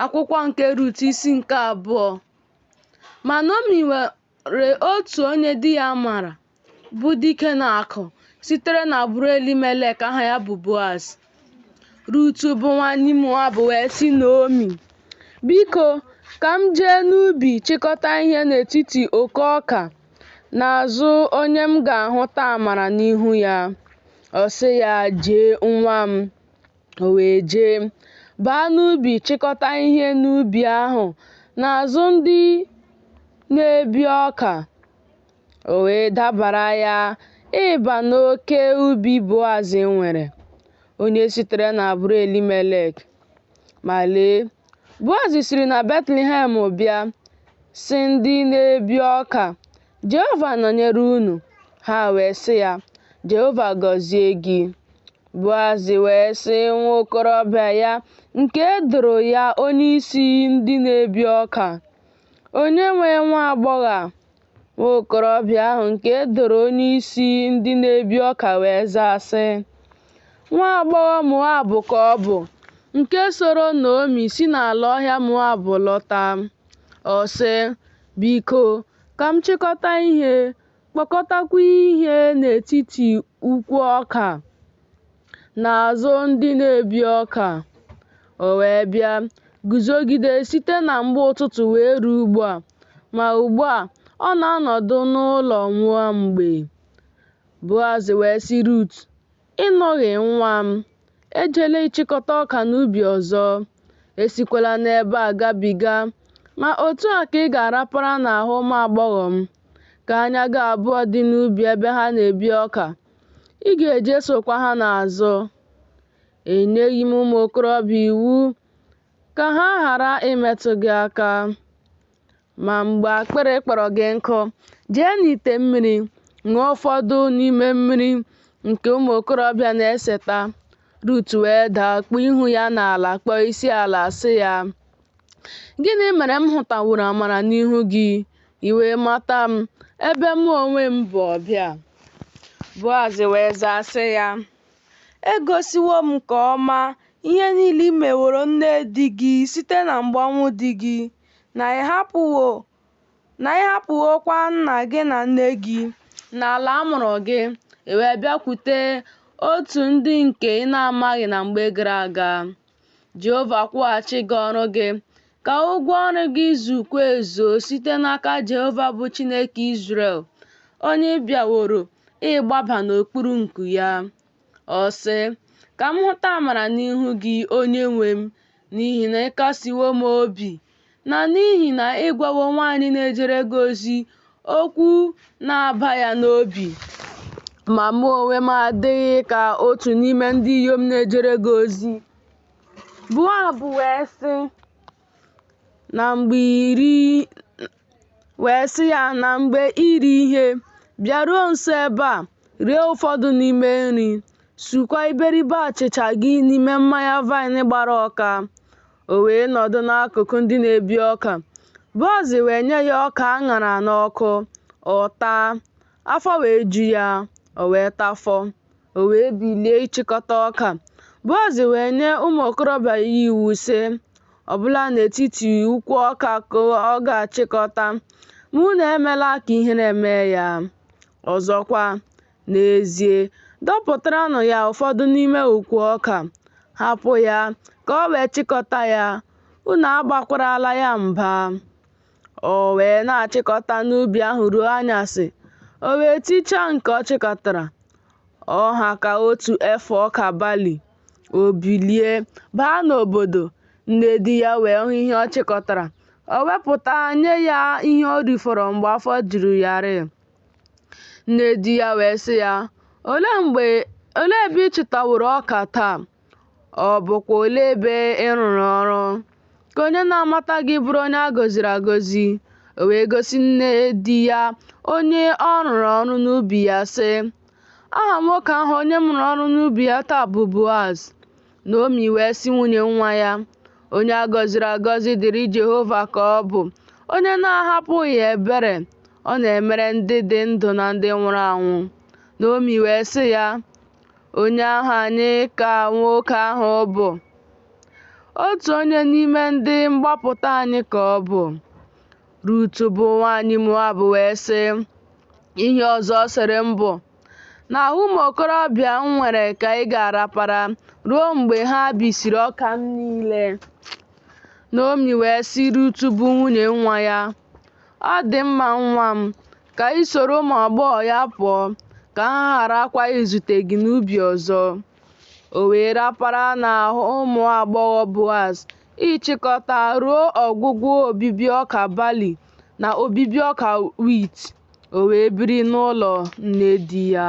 Akwụkwọ nke Rut isi nke 2. Ma Naomi nwere otu onye di ya mara, bụ dike n'akụ, sitere n'agbụrụ Elimelek, aha ya bụ Boaz. Rut bụ nwanyị Moab wee sị Naomi, "Biko, ka m jee n'ubi chịkọta ihe n'etiti oke ọka n'azụ onye m ga-ahụta amara n'ihu ya." Ọ sị ya, "Jee nwa m." O wee jee, baa n'ubi chịkọta ihe n'ubi ahụ n'azụ ndị na-ebi ọka. O wee dabara ya ịba n'oke ubi Boaz nwere, onye sitere n'agbụrụ Elimelek. Ma lee, Boaz siri na Betlehem bịa, sị ndị na-ebi ọka, "Jehova nọnyere unu." Ha wee sị ya, "Jehova gọzie gị." Boaz wee sị nwa okorobịa ya nke doro ya onyeisi ndị na-ebi ọka, "Onye nwe nwa agbọghọ a?" Nwa okorobịa ahụ nke doro onyeisi ndị na-ebi ọka wee zaa sị, "Nwa agbọghọ Moab ka ọ bụ, nke soro Naomi si n'ala ọhịa Moab lọta." Ọ sị, "Biko, ka m chịkọta ihe, kpokọtakwa ihe n'etiti ukwu ọka n'azụ ndị na-ebi ọka." O wee bịa guzogide site na mgbe ụtụtụ wee ruo ugbu a, ma ugbu a ọ na-anọdụ n'ụlọ nwa mgbei. Boaz wee sị Rut, "Ị nọghị nwa m, ejela ịchịkọta ọka n'ubi ọzọ, esikwela n'ebe a gabiga, ma otu a ka ị ga-arapara n'ahụ ụmụ agbọghọ m, ka anya gị abụọ dị n'ubi ebe ha na-ebi ọka. Ị ga-eje sokwa ha n'azụ. Enyeghị m ụmụ okorobịa iwu ka ha ghara imetụ gị aka. Ma mgbe akpịrị kpọrọ gị nkụ, jee n'ite mmiri ṅụọ ụfọdụ n'ime mmiri nke ụmụ okorobịa na-eseta." Rut wee daa kpuo ihu ya n'ala, kpọọ isi ala, sị ya, "Gịnị mere m hụtaworo amara n'ihu gị, i wee mata m, ebe mụ onwe m bụ ọbịa?" Boaz wee zaa sị ya, "Egosiwo m nke ọma ihe niile i meworo nne di gị site na mgbe ọnwụ di gị, na ị hapụwokwa nna gị na nne gị n'ala amụrụ gị, i wee bịakwute otu ndị nke ị na-amaghị na mgbe gara aga. Jehova kwụghachi gị ọrụ gị, ka ụgwọ ọrụ gị zukwa ezu site n'aka Jehova bụ Chineke Izrel, onye ị bịaworo ịgbaba n'okpuru nku ya." Ọ sị, "Ka m hụta amara n'ihu gị, onye nwe m, n'ihi na ị kasiwo m obi, na n'ihi na ị gwawo nwaanyị na-ejere gị ozi okwu na-aba ya n'obi. Ma mụ onwe m adịghị ka otu n'ime ndị inyom na-ejere gị ozi." Boaz wee sị ya, "Na mgbe iri ihe, bịaruo nso ebe a, rie ụfọdụ n'ime nri, sukwa iberibe achịcha gị n'ime mmanya vaịn gbara ụka." O wee nọdụ n'akụkụ ndị na-ebi ọka. Boaz wee nye ya ọka a ṅara n'ọkụ, ọ taa, afọ wee ju ya, o wee tafọ. O wee bilie ịchịkọta ọka. Boaz wee nye ụmụ okorobịa ya iwu sị, "Ọbụla n'etiti ukwu ọka ka ọ ga-achịkọta, ma unu emela ka ihere mee ya. Ọzọkwa, n'ezie, dọpụtaranụ ya ụfọdụ n'ime ukwu ọka, hapụ ya ka o wee chịkọta ya, unu agbakwarala ya mba." O wee na-achịkọta n'ubi ahụ ruo anyasị. O wee tichaa nke ọ chịkọtara, ọha ka otu efa ọka balị. O bilie baa n'obodo. Nne di ya wee hụ ihe ọ chịkọtara. O wepụta nye ya ihe o rifọrọ mgbe afọ juru ya rịị. Nne di ya wee sị ya, olee ebe ị chịtaworo ọka taa? Ọ bụkwa olee ebe ị rụrụ ọrụ? Ka onye na-amata gị bụrụ onye a gọziri agọzi." O wee gosi nne di ya onye ọ rụrụ ọrụ n'ubi ya, sị, "Aha nwoke ahụ onye m rụrụ ọrụ n'ubi ya taa bụ Boaz." Naomi wee sị nwunye nwa ya, "Onye a gọziri agọzi dịrị Jehova ka ọ bụ, onye na-ahapụghị ebere, ọ na-emere ndị dị ndụ na ndị nwụrụ anwụ." Naomi wee sị ya, "Onye ahụ anyị ka nwoke ahụ bụ." otu onye n'ime ndị mgbapụta anyị ka ọ bụ. Rut bụ nwaanyị Moab wee sị, ihe ọzọ ọ sịrị m bụ na ụmụ okorobịa m nwere ka ị ga-arapara ruo mgbe ha bisiri ọka m niile. Naomi wee sị Rut bụ nwunye nwa ya, ọ dị mma nwa m, ka ị soro ụmụ agbọghọ ya pụọ, ka ha gharakwa izute gị n'ubi ọzọ. O wee rapara n'ahụ ụmụ agbọghọ Boaz ịchịkọta ruo ọgwụgwụ obibi ọka balị na obibi ọka wit. O wee biri n'ụlọ nne di ya.